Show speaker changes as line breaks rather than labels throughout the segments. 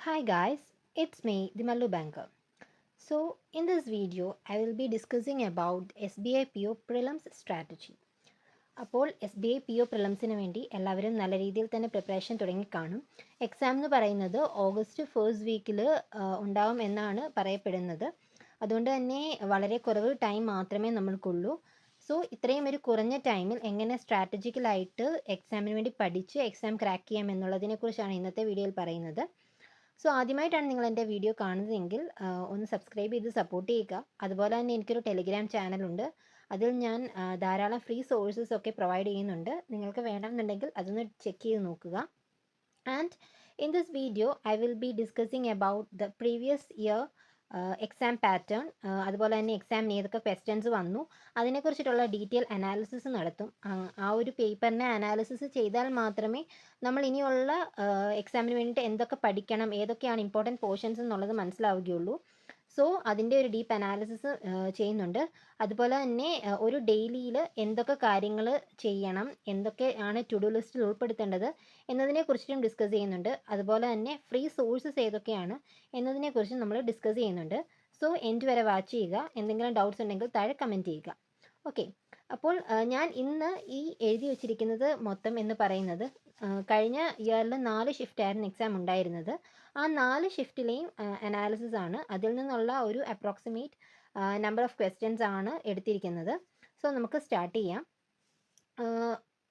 Hi guys, it's me, the Mallu Banker. So, in this video, I will be discussing about SBI PO Prelims strategy. അപ്പോൾ S B I P O പ്രിലിംസിന് വേണ്ടി എല്ലാവരും നല്ല രീതിയിൽ തന്നെ preparation തുടങ്ങിക്കാണും. Exam എന്ന് പറയുന്നത് ഓഗസ്റ്റ് ഫസ്റ്റ് വീക്കിൽ ഉണ്ടാവും എന്നാണ് പറയപ്പെടുന്നത്. അതുകൊണ്ട് തന്നെ വളരെ കുറവ് ടൈം മാത്രമേ നമ്മൾക്കുള്ളൂ. സോ ഇത്രയും ഒരു കുറഞ്ഞ ടൈമിൽ എങ്ങനെ സ്ട്രാറ്റജിക്കലായിട്ട് എക്സാമിന് വേണ്ടി പഠിച്ച് എക്സാം ക്രാക്ക് ചെയ്യാം എന്നുള്ളതിനെക്കുറിച്ചാണ് ഇന്നത്തെ വീഡിയോയിൽ പറയുന്നത്. സോ ആദ്യമായിട്ടാണ് നിങ്ങൾ എൻ്റെ വീഡിയോ കാണുന്നതെങ്കിൽ ഒന്ന് സബ്സ്ക്രൈബ് ചെയ്ത് സപ്പോർട്ട് ചെയ്യുക. അതുപോലെ തന്നെ എനിക്കൊരു ടെലിഗ്രാം ചാനലുണ്ട്. അതിൽ ഞാൻ ധാരാളം ഫ്രീ സോഴ്സസ് ഒക്കെ പ്രൊവൈഡ് ചെയ്യുന്നുണ്ട്. നിങ്ങൾക്ക് വേണമെന്നുണ്ടെങ്കിൽ അതൊന്ന് ചെക്ക് ചെയ്ത് നോക്കുക. And in this video I will be discussing about the previous year exam pattern, അതുപോലെ തന്നെ എക്സാമിന് ഏതൊക്കെ ക്വസ്റ്റ്യൻസ് വന്നു അതിനെക്കുറിച്ചിട്ടുള്ള ഡീറ്റെയിൽ അനാലിസിസ് നടത്തും. ആ ഒരു പേപ്പറിനെ അനാലിസിസ് ചെയ്താൽ മാത്രമേ നമ്മൾ ഇനിയുള്ള എക്സാമിന് വേണ്ടിയിട്ട് എന്തൊക്കെ പഠിക്കണം, ഏതൊക്കെയാണ് ഇമ്പോർട്ടൻറ്റ് പോർഷൻസ് എന്നുള്ളത് മനസ്സിലാവുകയുള്ളൂ. സോ അതിൻ്റെ ഒരു ഡീപ്പ് അനാലിസിസ് ചെയ്യുന്നുണ്ട്. അതുപോലെ തന്നെ ഒരു ഡെയിലിയിൽ എന്തൊക്കെ കാര്യങ്ങൾ ചെയ്യണം, എന്തൊക്കെയാണ് ടു ഡു ലിസ്റ്റിൽ ഉൾപ്പെടുത്തേണ്ടത് എന്നതിനെക്കുറിച്ചും ഡിസ്കസ് ചെയ്യുന്നുണ്ട്. അതുപോലെ തന്നെ ഫ്രീ സോഴ്സസ് ഏതൊക്കെയാണ് എന്നതിനെക്കുറിച്ചും നമ്മൾ ഡിസ്കസ് ചെയ്യുന്നുണ്ട്. സോ എൻഡ് വരെ വാച്ച് ചെയ്യുക. എന്തെങ്കിലും ഡൗട്ട്സ് ഉണ്ടെങ്കിൽ താഴെ കമൻറ്റ് ചെയ്യുക. ഓക്കെ, അപ്പോൾ ഞാൻ ഇന്ന് ഈ എഴുതി വച്ചിരിക്കുന്നത് മൊത്തം എന്ന് പറയുന്നത് കഴിഞ്ഞ ഇയറിൽ 4 ഷിഫ്റ്റായിരുന്നു എക്സാം ഉണ്ടായിരുന്നത്. ആ 4 ഷിഫ്റ്റിലെയും അനാലിസിസ് ആണ്. അതിൽ നിന്നുള്ള ഒരു അപ്രോക്സിമേറ്റ് നമ്പർ ഓഫ് ക്വസ്റ്റ്യൻസ് ആണ് എടുത്തിരിക്കുന്നത്. സോ നമുക്ക് സ്റ്റാർട്ട് ചെയ്യാം.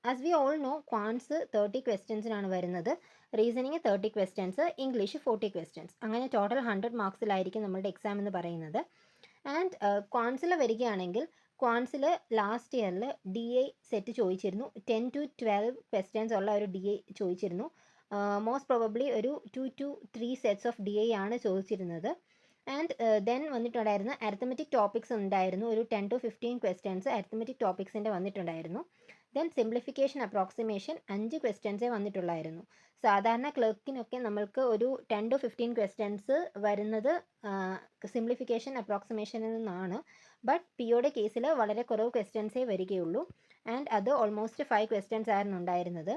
ആസ് വി ഓൾ നോ, ക്വാൻസ് 30 ക്വസ്റ്റ്യൻസിനാണ് വരുന്നത്, റീസണിങ് 30 ക്വസ്റ്റ്യൻസ്, ഇംഗ്ലീഷ് 40 ക്വസ്റ്റ്യൻസ്. അങ്ങനെ ടോട്ടൽ 100 മാർക്സിലായിരിക്കും നമ്മുടെ എക്സാം എന്ന് പറയുന്നത്. ആൻഡ് ക്വാൻസിൽ വരികയാണെങ്കിൽ ക്വാൻസിൽ ലാസ്റ്റ് ഇയറിൽ ഡി ഐ സെറ്റ് ചോദിച്ചിരുന്നു. 10 to 12 ക്വസ്റ്റ്യൻസ് ഉള്ള ഒരു ഡി ഐ ചോദിച്ചിരുന്നു. മോസ്റ്റ് പ്രോബബ്ലി ഒരു 2 to 3 sets of D I ആണ് ചോദിച്ചിരുന്നത്. ആൻഡ് ദെൻ വന്നിട്ടുണ്ടായിരുന്ന അരിത്തമെറ്റിക് ടോപ്പിക്സ് ഉണ്ടായിരുന്നു. ഒരു 10 to 15 ക്വസ്റ്റ്യൻസ് അരിത്തമെറ്റിക് ടോപ്പിക്സിൻ്റെ വന്നിട്ടുണ്ടായിരുന്നു. Then simplification approximation 5 ക്വസ്റ്റ്യൻസേ വന്നിട്ടുള്ളായിരുന്നു. സാധാരണ ക്ലർക്കിനൊക്കെ നമ്മൾക്ക് ഒരു 10 to 15 ക്വസ്റ്റ്യൻസ് വരുന്നത് സിംപ്ലിഫിക്കേഷൻ അപ്രോക്സിമേഷനിൽ നിന്നാണ്. ബട്ട് പിയുടെ കേസിൽ വളരെ കുറവ് ക്വസ്റ്റ്യൻസേ വരികയുള്ളൂ. ആൻഡ് അത് ഓൾമോസ്റ്റ് 5 ക്വസ്റ്റ്യൻസ് ആയിരുന്നു ഉണ്ടായിരുന്നത്.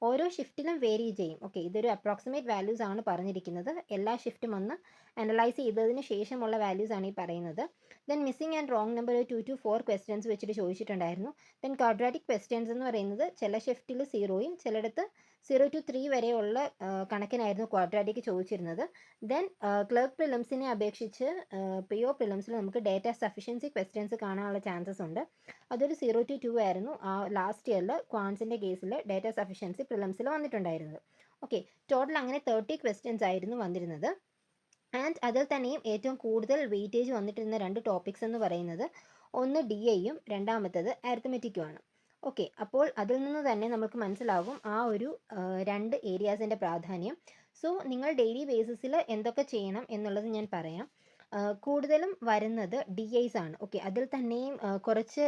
ഓരോ ഷിഫ്റ്റിലും വേരി ചെയ്യും. ഓക്കെ, ഇതൊരു അപ്രോക്സിമേറ്റ് വാല്യൂസ് ആണ് പറഞ്ഞിരിക്കുന്നത്. എല്ലാ ഷിഫ്റ്റും ഒന്ന് അനലൈസ് ചെയ്തതിന് ശേഷമുള്ള വാല്യൂസ് ആണ് ഈ പറയുന്നത്. Then missing and wrong number 2 to 4 questions വെച്ചിട്ട് ചോദിച്ചിട്ടുണ്ടായിരുന്നു. ദെൻ ക്വാഡ്രാറ്റിക് ക്വസ്റ്റ്യൻസ് എന്ന് പറയുന്നത് ചില ഷിഫ്റ്റിൽ 0യും ചിലയിടത്ത് 0 to 3 വരെയുള്ള കണക്കിനായിരുന്നു ക്വാഡ്രാറ്റിക് ചോദിച്ചിരുന്നത്. ദെൻ ക്ലർക്ക് പ്രിലിംസിനെ അപേക്ഷിച്ച് പി ഒ പ്രിലിംസിൽ നമുക്ക് ഡേറ്റ സഫിഷ്യൻസി ക്വസ്റ്റ്യൻസ് കാണാനുള്ള ചാൻസസ് ഉണ്ട്. അതൊരു 0 to 2 ആയിരുന്നു ആ ലാസ്റ്റ് ഇയറിൽ ക്വാൻസിൻ്റെ കേസിൽ ഡേറ്റ സഫിഷ്യൻസി പ്രിലിംസിൽ വന്നിട്ടുണ്ടായിരുന്നത്. ഓക്കെ, ടോട്ടൽ അങ്ങനെ 30 ക്വസ്റ്റ്യൻസ് ആയിരുന്നു വന്നിരുന്നത്. ആൻഡ് അതിൽ തന്നെയും ഏറ്റവും കൂടുതൽ വെയിറ്റേജ് വന്നിട്ടിരുന്ന 2 ടോപ്പിക്സ് എന്ന് പറയുന്നത് ഒന്ന് ഡി ഐയും രണ്ടാമത്തത് അരിത്തമെറ്റിക്കുമാണ്. ഓക്കെ, അപ്പോൾ അതിൽ നിന്ന് തന്നെ നമുക്ക് മനസ്സിലാകും ആ ഒരു 2 ഏരിയാസിൻ്റെ പ്രാധാന്യം. സോ നിങ്ങൾ ഡെയിലി ബേസിസിൽ എന്തൊക്കെ ചെയ്യണം എന്നുള്ളത് ഞാൻ പറയാം. കൂടുതലും വരുന്നത് ഡി ഐസ് ആണ്. ഓക്കെ, അതിൽ തന്നെയും കുറച്ച്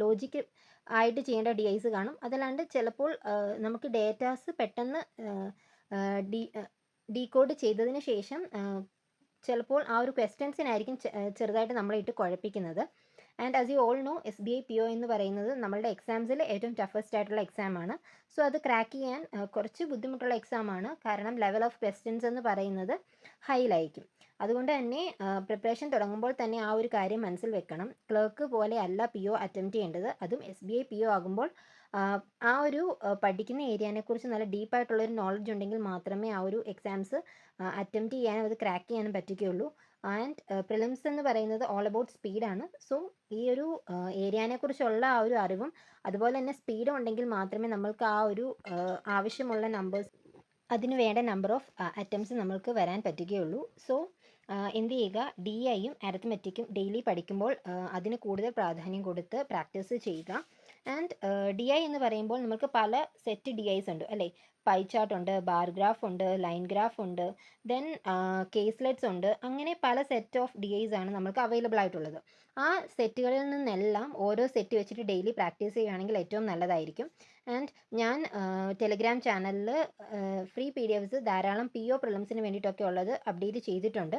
ലോജിക്ക് ആയിട്ട് ചെയ്യേണ്ട ഡി ഐസ് കാണും. അതല്ലാണ്ട് ചിലപ്പോൾ നമുക്ക് ഡേറ്റാസ് പെട്ടെന്ന് ഡി ഡീകോഡ് ചെയ്തതിന് ശേഷം ചിലപ്പോൾ ആ ഒരു ക്വസ്റ്റ്യൻസിനായിരിക്കും ചെറുതായിട്ട് നമ്മളെ ഇട്ട് കുഴപ്പിക്കുന്നത്. And as you all know, S B I P O എന്ന് പറയുന്നത് നമ്മളുടെ എക്സാംസിൽ ഏറ്റവും ടഫസ്റ്റ് ആയിട്ടുള്ള എക്സാമാണ്. സോ അത് ക്രാക്ക് ചെയ്യാൻ കുറച്ച് ബുദ്ധിമുട്ടുള്ള എക്സാമാണ്. കാരണം ലെവൽ ഓഫ് ക്വസ്റ്റ്യൻസ് എന്ന് പറയുന്നത് ഹൈയിലായിരിക്കും. അതുകൊണ്ട് തന്നെ പ്രിപ്പറേഷൻ തുടങ്ങുമ്പോൾ തന്നെ ആ ഒരു കാര്യം മനസ്സിൽ വെക്കണം. ക്ലർക്ക് പോലെ അല്ല പി ഒ അറ്റംപ്റ്റ് ചെയ്യേണ്ടത്. അതും S B I P O ആകുമ്പോൾ ആ ഒരു പഠിക്കുന്ന ഏരിയനെക്കുറിച്ച് നല്ല ഡീപ്പായിട്ടുള്ളൊരു നോളജ് ഉണ്ടെങ്കിൽ മാത്രമേ ആ ഒരു എക്സാംസ് അറ്റംപ്റ്റ് ചെയ്യാനും അത് ക്രാക്ക് ചെയ്യാനും പറ്റുകയുള്ളൂ. ആൻഡ് പ്രിലിംസ് എന്ന് പറയുന്നത് ഓൾ അബൌട്ട് സ്പീഡാണ്. സോ ഈ ഒരു ഏരിയനെക്കുറിച്ചുള്ള ആ ഒരു അറിവും അതുപോലെ തന്നെ സ്പീഡും ഉണ്ടെങ്കിൽ മാത്രമേ നമ്മൾക്ക് ആ ഒരു ആവശ്യമുള്ള നമ്പേഴ്സ്, അതിന് വേണ്ട നമ്പർ ഓഫ് അറ്റംപ്റ്റ്സ് നമ്മൾക്ക് വരാൻ പറ്റുകയുള്ളൂ. സോ എന്ത് ചെയ്യുക, ഡി ഐയും അരിത്മെറ്റിക്കും ഡെയിലി പഠിക്കുമ്പോൾ അതിന് കൂടുതൽ പ്രാധാന്യം കൊടുത്ത് പ്രാക്ടീസ് ചെയ്യുക. ആൻഡ് ഡി ഐ എന്ന് പറയുമ്പോൾ നമുക്ക് പല സെറ്റ് ഡി ഐസ് ഉണ്ട് അല്ലേ. പൈ ചാർട്ട് ഉണ്ട്, ബാർ ഗ്രാഫ് ഉണ്ട്, ലൈൻ ഗ്രാഫ് ഉണ്ട്, ദെൻ കേസ്ലെറ്റ്സ് ഉണ്ട്. അങ്ങനെ പല സെറ്റ് ഓഫ് ഡി ഐസ് ആണ് നമുക്ക് അവൈലബിൾ ആയിട്ടുള്ളത്. ആ സെറ്റുകളിൽ നിന്നെല്ലാം ഓരോ സെറ്റ് വെച്ചിട്ട് ഡെയിലി പ്രാക്ടീസ് ചെയ്യുകയാണെങ്കിൽ ഏറ്റവും നല്ലതായിരിക്കും. ആൻഡ് ഞാൻ ടെലിഗ്രാം ചാനലിൽ ഫ്രീ പി ഡി എഫ്സ് ധാരാളം പി ഒ പ്രിലിംസിന് വേണ്ടിയിട്ടൊക്കെ ഉള്ളത് അപ്ഡേറ്റ് ചെയ്തിട്ടുണ്ട്.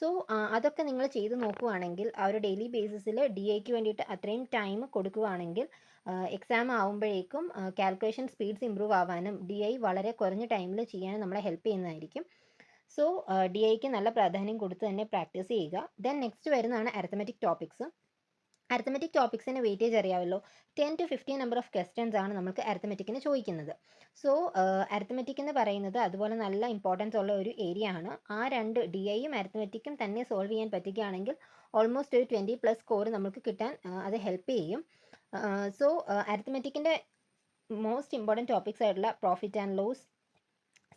സോ അതൊക്കെ നിങ്ങൾ ചെയ്ത് നോക്കുകയാണെങ്കിൽ ആ ഒരു ഡെയിലി ബേസിസിൽ ഡി ഐക്ക് വേണ്ടിയിട്ട് അത്രയും ടൈം കൊടുക്കുകയാണെങ്കിൽ എക്സാം ആവുമ്പോഴേക്കും കാൽക്കുലേഷൻ സ്പീഡ്സ് ഇമ്പ്രൂവ് ആവാനും ഡി ഐ വളരെ കുറഞ്ഞ ടൈമിൽ ചെയ്യാനും നമ്മളെ ഹെൽപ്പ് ചെയ്യുന്നതായിരിക്കും. സോ ഡി ഐക്ക് നല്ല പ്രാധാന്യം കൊടുത്ത് തന്നെ പ്രാക്ടീസ് ചെയ്യുക. ദെൻ നെക്സ്റ്റ് വരുന്നതാണ് അരിത്തമെറ്റിക് ടോപ്പിക്സ്. അരിത്തമെറ്റിക് ടോപ്പിക്സിൻ്റെ വെയിറ്റേജ് അറിയാമല്ലോ. 10 to 15 നമ്പർ ഓഫ് ക്വസ്റ്റ്യൻസ് ആണ് നമുക്ക് അരിത്തമെറ്റിക്കിന് ചോദിക്കുന്നത്. സോ അരിത്തമെറ്റിക് എന്ന് പറയുന്നത് അതുപോലെ നല്ല ഇമ്പോർട്ടൻസ് ഉള്ള ഒരു ഏരിയ ആണ്. ആ രണ്ട് ഡി ഐയും അരിത്തമെറ്റിക്കും തന്നെ സോൾവ് ചെയ്യാൻ പറ്റുകയാണെങ്കിൽ ഓൾമോസ്റ്റ് ഒരു 20+ സ്കോർ നമുക്ക് കിട്ടാൻ അത് ഹെൽപ്പ് ചെയ്യും. സോ അരിത്തമെറ്റിക്കിൻ്റെ മോസ്റ്റ് ഇമ്പോർട്ടൻറ്റ് ടോപ്പിക്സ് ആയിട്ടുള്ള profit and loss,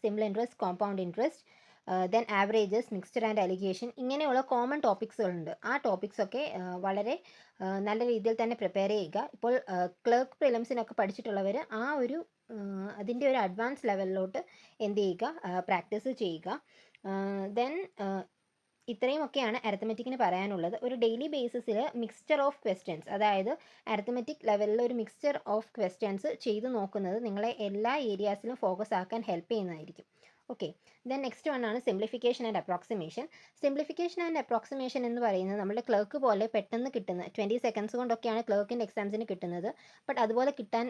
simple interest, compound interest, then averages, mixture and alligation, ഇങ്ങനെയുള്ള കോമൺ ടോപ്പിക്സുകളുണ്ട്. ആ ടോപ്പിക്സൊക്കെ വളരെ നല്ല രീതിയിൽ തന്നെ പ്രിപ്പയർ ചെയ്യുക. ഇപ്പോൾ ക്ലർക്ക് പ്രിലിംസിനൊക്കെ പഠിച്ചിട്ടുള്ളവർ ആ ഒരു അതിൻ്റെ ഒരു അഡ്വാൻസ് ലെവലിലോട്ട് എന്ത് ചെയ്യുക, പ്രാക്ടീസ് ചെയ്യുക. ദെൻ ഇത്രയുമൊക്കെയാണ് അരിത്തമെറ്റിക്കിന് പറയാനുള്ളത്. ഒരു ഡെയിലി ബേസിസിൽ മിക്സ്ചർ ഓഫ് ക്വസ്റ്റ്യൻസ്, അതായത് അരിത്തമെറ്റിക് ലെവലിൽ ഒരു മിക്സ്ചർ ഓഫ് ക്വസ്റ്റ്യൻസ് ചെയ്ത് നോക്കുന്നത് നിങ്ങളെ എല്ലാ ഏരിയാസിലും ഫോക്കസ് ആക്കാൻ ഹെൽപ്പ് ചെയ്യുന്നതായിരിക്കും. ഓക്കെ, ദെൻ നെക്സ്റ്റ് വൺ ആണ് simplification and approximation. Simplification and approximation എന്ന് പറയുന്നത് നമ്മുടെ ക്ലർക്ക് പോലെ പെട്ടെന്ന് കിട്ടുന്ന 20 സെക്കൻഡ്സ് കൊണ്ടൊക്കെയാണ് ക്ലർക്കിൻ്റെ എക്സാംസിന് കിട്ടുന്നത്. ബട്ട് അതുപോലെ കിട്ടാൻ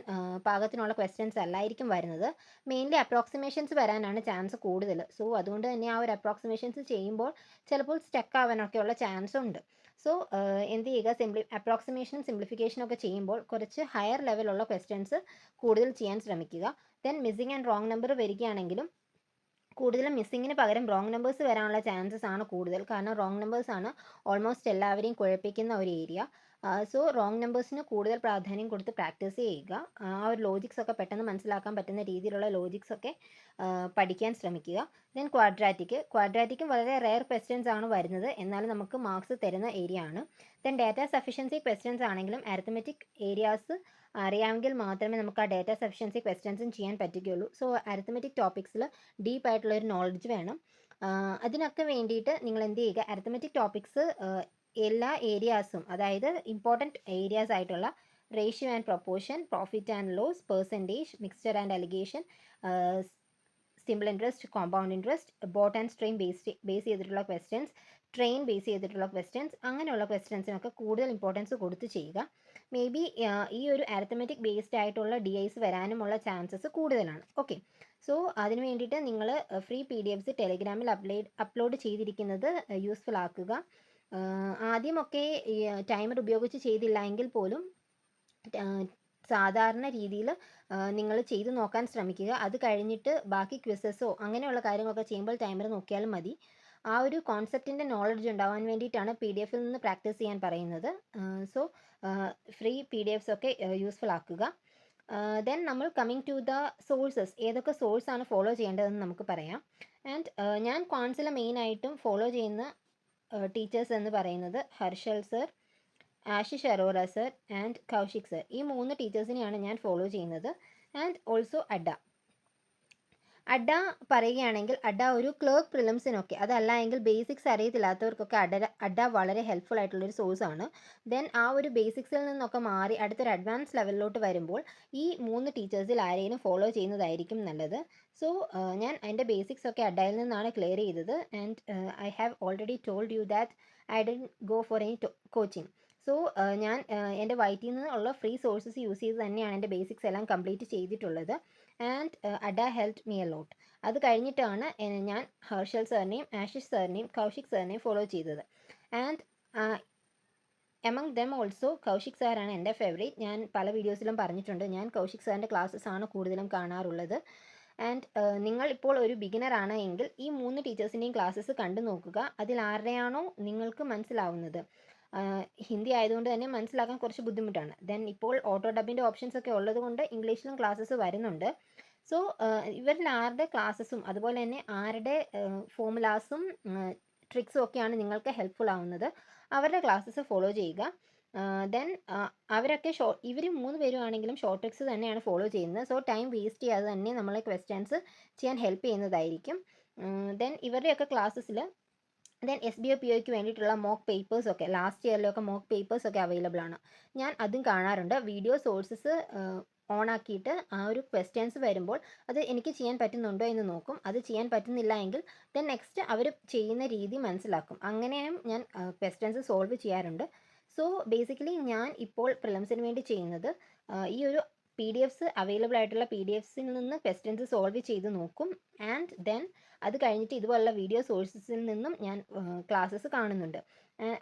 പാകത്തിനുള്ള ക്വസ്റ്റ്യൻസ് അല്ലായിരിക്കും വരുന്നത്. മെയിൻലി അപ്രോക്സിമേഷൻസ് വരാനാണ് ചാൻസ് കൂടുതൽ. സോ അതുകൊണ്ട് തന്നെ ആ ഒരു അപ്രോക്സിമേഷൻസ് ചെയ്യുമ്പോൾ ചിലപ്പോൾ സ്റ്റക്ക് ആവാനൊക്കെയുള്ള ചാൻസ് ഉണ്ട്. സോ എന്ത് ചെയ്യുക, അപ്രോക്സിമേഷനും സിംപ്ലിഫിക്കേഷനും ഒക്കെ ചെയ്യുമ്പോൾ കുറച്ച് ഹയർ ലെവലുള്ള ക്വസ്റ്റ്യൻസ് കൂടുതൽ ചെയ്യാൻ ശ്രമിക്കുക. Then missing and wrong number വരികയാണെങ്കിലും കൂടുതലും മിസ്സിങ്ങിന് പകരം റോങ് നമ്പേഴ്സ് വരാനുള്ള ചാൻസസ് ആണ് കൂടുതൽ. കാരണം റോങ് നമ്പേഴ്സ് ആണ് ഓൾമോസ്റ്റ് എല്ലാവരെയും കുഴപ്പിക്കുന്ന ഒരു ഏരിയ. സോ റോങ് നമ്പേഴ്സിന് കൂടുതൽ പ്രാധാന്യം കൊടുത്ത് പ്രാക്ടീസ് ചെയ്യുക. ആ ഒരു ലോജിക്സ് ഒക്കെ പെട്ടെന്ന് മനസ്സിലാക്കാൻ പറ്റുന്ന രീതിയിലുള്ള ലോജിക്സ് ഒക്കെ പഠിക്കാൻ ശ്രമിക്കുക. ദെൻ ക്വാഡ്രാറ്റിക്കും വളരെ റെയർ ക്വസ്റ്റ്യൻസ് ആണ് വരുന്നത്, എന്നാലും നമുക്ക് മാർക്സ് തരുന്ന ഏരിയ ആണ്. ദെൻ ഡാറ്റ സഫിഷ്യൻസി ക്വസ്റ്റ്യൻസ് ആണെങ്കിലും അരിത്തമെറ്റിക് ഏരിയാസ് അറിയാമെങ്കിൽ മാത്രമേ നമുക്ക് ആ ഡാറ്റ സഫിഷ്യൻസി ക്വസ്റ്റ്യൻസും ചെയ്യാൻ പറ്റുകയുള്ളൂ. സോ അരിത്തമെറ്റിക് ടോപ്പിക്സിൽ ഡീപ്പായിട്ടുള്ളൊരു നോളജ് വേണം. അതിനൊക്കെ വേണ്ടിയിട്ട് നിങ്ങൾ എന്ത് ചെയ്യുക, അരിത്തമെറ്റിക് ടോപ്പിക്സ് എല്ലാ ഏരിയാസും, അതായത് ഇമ്പോർട്ടൻറ്റ് ഏരിയാസ് ആയിട്ടുള്ള ratio and proportion, profit and loss, percentage, mixture and alligation, simple interest, compound interest, boat and stream base ചെയ്തിട്ടുള്ള ക്വസ്റ്റ്യൻസ്, ട്രെയിൻ ബേസ് ചെയ്തിട്ടുള്ള ക്വസ്റ്റ്യൻസ്, അങ്ങനെയുള്ള ക്വസ്റ്റ്യൻസിനൊക്കെ കൂടുതൽ ഇമ്പോർട്ടൻസ് കൊടുത്ത് ചെയ്യുക. മേ ബി ഈ ഒരു അരിത്തമെറ്റിക് ബേസ്ഡ് ആയിട്ടുള്ള ഡി ഐസ് വരാനുമുള്ള ചാൻസസ് കൂടുതലാണ്. ഓക്കെ, സോ അതിന് വേണ്ടിയിട്ട് നിങ്ങൾ ഫ്രീ PDF ടെലിഗ്രാമിൽ അപ്ലോഡ് ചെയ്തിരിക്കുന്നത് യൂസ്ഫുൾ ആക്കുക. ആദ്യമൊക്കെ ടൈമർ ഉപയോഗിച്ച് ചെയ്തില്ല എങ്കിൽ പോലും സാധാരണ രീതിയിൽ നിങ്ങൾ ചെയ്ത് നോക്കാൻ ശ്രമിക്കുക. അത് കഴിഞ്ഞിട്ട് ബാക്കി ക്വിസസോ അങ്ങനെയുള്ള കാര്യങ്ങളൊക്കെ ചെയ്യുമ്പോൾ ടൈമർ നോക്കിയാലും മതി. ആ ഒരു കോൺസെപ്റ്റിൻ്റെ നോളജ് ഉണ്ടാവാൻ വേണ്ടിയിട്ടാണ് PDF നിന്ന് പ്രാക്ടീസ് ചെയ്യാൻ പറയുന്നത്. സോ ഫ്രീ PDFs ഒക്കെ യൂസ്ഫുൾ ആക്കുക. ദെൻ നമ്മൾ കമ്മിങ് ടു ദ സോഴ്സസ്, ഏതൊക്കെ സോഴ്സാണ് ഫോളോ ചെയ്യേണ്ടതെന്ന് നമുക്ക് പറയാം. ആൻഡ് ഞാൻ ക്വാൻസിൽ മെയിനായിട്ടും ഫോളോ ചെയ്യുന്ന ടീച്ചേഴ്സ് എന്ന് പറയുന്നത് Harshal sir, Ashish Arora sir and Kaushik sir. ഈ 3 ടീച്ചേഴ്സിനെയാണ് ഞാൻ ഫോളോ ചെയ്യുന്നത്. ആൻഡ് ഓൾസോ അഡ പറയുകയാണെങ്കിൽ അഡ ഒരു ക്ലർക്ക് പ്രിലിംസിനൊക്കെ, അതല്ല എങ്കിൽ ബേസിക്സ് അറിയത്തില്ലാത്തവർക്കൊക്കെ അഡ വളരെ ഹെൽപ്ഫുൾ ആയിട്ടുള്ളൊരു സോഴ്സാണ്. ദെൻ ആ ഒരു ബേസിക്സിൽ നിന്നൊക്കെ മാറി അടുത്തൊരു അഡ്വാൻസ് ലെവലിലോട്ട് വരുമ്പോൾ ഈ 3 ടീച്ചേഴ്സിൽ ആരെയും ഫോളോ ചെയ്യുന്നതായിരിക്കും നല്ലത്. സോ ഞാൻ എൻ്റെ ബേസിക്സ് ഒക്കെ അഡയിൽ നിന്നാണ് ക്ലിയർ ചെയ്തത്. And I have already told you that I D go for any coaching. So ഞാൻ എൻ്റെ വൈറ്റിൽ നിന്നുള്ള ഫ്രീ സോഴ്സസ് യൂസ് ചെയ്ത് തന്നെയാണ് എൻ്റെ ബേസിക്സ് എല്ലാം കംപ്ലീറ്റ് ചെയ്തിട്ടുള്ളത്. And that help me a lot. അത് കഴിഞ്ഞിട്ടാണ് ഞാൻ ഹർഷൽ സാറിനെയും ആശിഷ് സാറിനെയും കൗശിക് സാറിനെയും ഫോളോ ചെയ്തത്. And among them also Kaushik സാറാണ് എൻ്റെ ഫേവറേറ്റ്. ഞാൻ പല വീഡിയോസിലും പറഞ്ഞിട്ടുണ്ട്, ഞാൻ കൗശിക് സാറിൻ്റെ ക്ലാസ്സസ് ആണ് കൂടുതലും കാണാറുള്ളത്. ആൻഡ് നിങ്ങൾ ഇപ്പോൾ ഒരു ബിഗിനർ ആണ് എങ്കിൽ ഈ 3 ടീച്ചേഴ്സിൻ്റെയും ക്ലാസ്സസ് കണ്ടു നോക്കുക. അതിൽ ആരുടെയാണോ നിങ്ങൾക്ക് മനസ്സിലാവുന്നത്, ഹിന്ദി ആയതുകൊണ്ട് തന്നെ മനസ്സിലാക്കാൻ കുറച്ച് ബുദ്ധിമുട്ടാണ്. ദെൻ ഇപ്പോൾ ഓട്ടോ ഡബിൻ്റെ ഓപ്ഷൻസ് ഒക്കെ ഉള്ളത് കൊണ്ട് ഇംഗ്ലീഷിലും ക്ലാസ്സസ് വരുന്നുണ്ട്. സോ ഇവരിൽ ആരുടെ ക്ലാസ്സസും അതുപോലെ തന്നെ ആരുടെ ഫോമുലാസും ട്രിക്സും ഒക്കെയാണ് നിങ്ങൾക്ക് ഹെൽപ്ഫുൾ ആവുന്നത്, അവരുടെ ക്ലാസ്സസ് ഫോളോ ചെയ്യുക. ദെൻ അവരൊക്കെ ഇവർ 3 പേരും ആണെങ്കിലും ഷോർട്ട് ട്രിക്സ് തന്നെയാണ് ഫോളോ ചെയ്യുന്നത്. സോ ടൈം വേസ്റ്റ് ചെയ്യാതെ തന്നെ നമ്മളെ ക്വസ്റ്റ്യൻസ് ചെയ്യാൻ ഹെൽപ്പ് ചെയ്യുന്നതായിരിക്കും. ദെൻ ഇവരുടെയൊക്കെ ക്ലാസ്സസിൽ ദെൻ SBO POയ്ക്ക് വേണ്ടിയിട്ടുള്ള മോക്ക് പേപ്പേഴ്സൊക്കെ ലാസ്റ്റ് ഇയറിലൊക്കെ മോക്ക് പേപ്പേഴ്സൊക്കെ അവൈലബിൾ ആണ്. ഞാൻ അതും കാണാറുണ്ട്. വീഡിയോ സോഴ്സസ് ഓൺ ആക്കിയിട്ട് ആ ഒരു ക്വസ്റ്റ്യൻസ് വരുമ്പോൾ അത് എനിക്ക് ചെയ്യാൻ പറ്റുന്നുണ്ടോ എന്ന് നോക്കും. അത് ചെയ്യാൻ പറ്റുന്നില്ല എങ്കിൽ ദെൻ നെക്സ്റ്റ് അവർ ചെയ്യുന്ന രീതി മനസ്സിലാക്കും. അങ്ങനെയും ഞാൻ ക്വസ്റ്റ്യൻസ് സോൾവ് ചെയ്യാറുണ്ട്. സോ ബേസിക്കലി ഞാൻ ഇപ്പോൾ പ്രിലിംസിന് വേണ്ടി ചെയ്യുന്നത് ഈ ഒരു PDF അവൈലബിൾ ആയിട്ടുള്ള PDFസിൽ നിന്ന് ക്വസ്റ്റ്യൻസ് സോൾവ് ചെയ്ത് നോക്കും. ആൻഡ് ദെൻ അത് കഴിഞ്ഞിട്ട് ഇതുപോലുള്ള വീഡിയോ സോഴ്സസിൽ നിന്നും ഞാൻ ക്ലാസ്സസ് കാണുന്നുണ്ട്.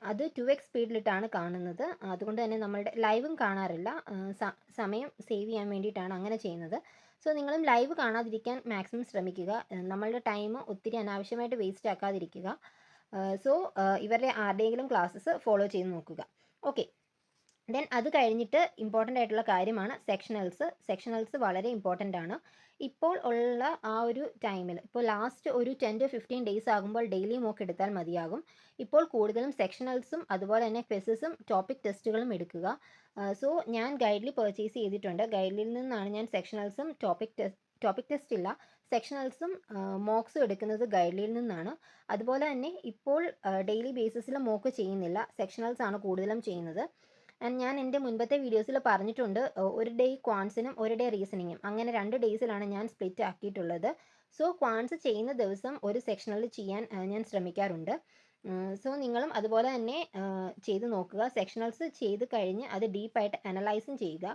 അത് 2x സ്പീഡിലിട്ടാണ് കാണുന്നത്. അതുകൊണ്ട് തന്നെ നമ്മളുടെ ലൈവും കാണാറില്ല. സമയം സേവ് ചെയ്യാൻ വേണ്ടിയിട്ടാണ് അങ്ങനെ ചെയ്യുന്നത്. സോ നിങ്ങളും ലൈവ് കാണാതിരിക്കാൻ മാക്സിമം ശ്രമിക്കുക. നമ്മളുടെ ടൈം ഒത്തിരി അനാവശ്യമായിട്ട് വേസ്റ്റ് ആക്കാതിരിക്കുക. സോ ഇവരുടെ ആരുടെയെങ്കിലും ക്ലാസ്സസ് ഫോളോ ചെയ്ത് നോക്കുക. ഓക്കെ, ദെൻ അത് കഴിഞ്ഞിട്ട് ഇമ്പോർട്ടൻ്റ് ആയിട്ടുള്ള കാര്യമാണ് സെക്ഷണൽസ്. സെക്ഷണൽസ് വളരെ ഇമ്പോർട്ടൻ്റ് ആണ്. ഇപ്പോൾ ഉള്ള ആ ഒരു ടൈമിൽ, ഇപ്പോൾ ലാസ്റ്റ് ഒരു 10 to 15 ഡേയ്സ് ആകുമ്പോൾ ഡെയിലി മോക്ക് എടുത്താൽ മതിയാകും. ഇപ്പോൾ കൂടുതലും സെക്ഷണൽസും അതുപോലെ തന്നെ ക്വിസസും ടോപ്പിക് ടെസ്റ്റുകളും എടുക്കുക. സോ ഞാൻ ഗൈഡ്ലി പർച്ചേസ് ചെയ്തിട്ടുണ്ട്. ഗൈഡ്ലിയിൽ നിന്നാണ് ഞാൻ സെക്ഷണൽസും ടോപ്പിക് ടെസ്റ്റ് ഇല്ല, സെക്ഷണൽസും മോക്സും എടുക്കുന്നത് ഗൈഡ്ലിയിൽ നിന്നാണ്. അതുപോലെ തന്നെ ഇപ്പോൾ ഡെയിലി ബേസിസിൽ മോക്ക് ചെയ്യുന്നില്ല, സെക്ഷണൽസ് ആണ് കൂടുതലും ചെയ്യുന്നത്. ആൻഡ് ഞാൻ എൻ്റെ മുൻപത്തെ വീഡിയോസിൽ പറഞ്ഞിട്ടുണ്ട്, ഒരു ഡേ ക്വാൻസിനും ഒരു ഡേ റീസണിങ്ങും, അങ്ങനെ 2 ഡേയ്സിലാണ് ഞാൻ സ്പ്ലിറ്റ് ആക്കിയിട്ടുള്ളത്. സോ ക്വാൻസ് ചെയ്യുന്ന ദിവസം ഒരു സെക്ഷണലിൽ ചെയ്യാൻ ഞാൻ ശ്രമിക്കാറുണ്ട്. സോ നിങ്ങളും അതുപോലെ തന്നെ ചെയ്ത് നോക്കുക. സെക്ഷണൽസ് ചെയ്ത് കഴിഞ്ഞ് അത് ഡീപ്പായിട്ട് അനലൈസും ചെയ്യുക.